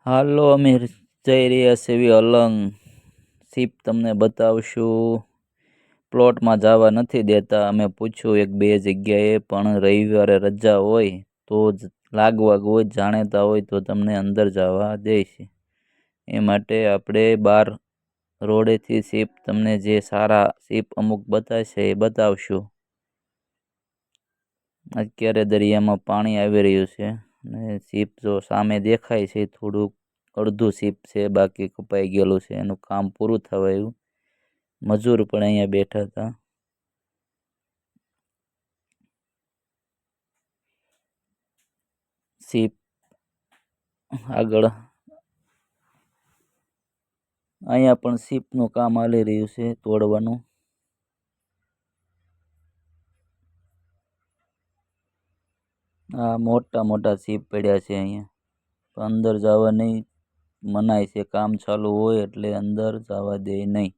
હાલો અમે જઈ રહ્યા છે એવી અલંગ સીપ તમને બતાવશું. પ્લોટમાં જવા નથી દેતા. અમે પૂછ્યું એક બે જગ્યાએ, પણ રવિવારે રજા હોય તો જ લાગવાગ હોય જાણેતા હોય તો તમને અંદર જવા દે છે. એ માટે આપણે બહાર રોડેથી સીપ તમને જે સારા સીપ અમુક બતાવશે એ બતાવશું. અત્યારે દરિયામાં પાણી આવી રહ્યું છે અને સીપ જો સામે દેખાય છે થોડુંક અડધું સીપ છે, બાકી કપાઈ ગયેલું છે. એનું કામ પૂરું થવા એવું મજૂર પણ અહીંયા બેઠા હતા. સીપ આગળ અહીંયા પણ સીપનું કામ હાલી રહ્યું છે તોડવાનું. આ મોટા મોટા સીપ પડ્યા છે અહીંયા. અંદર જવા નહીં, મનાય છે. કામ ચાલુ હોય એટલે અંદર જવા દે નહીં.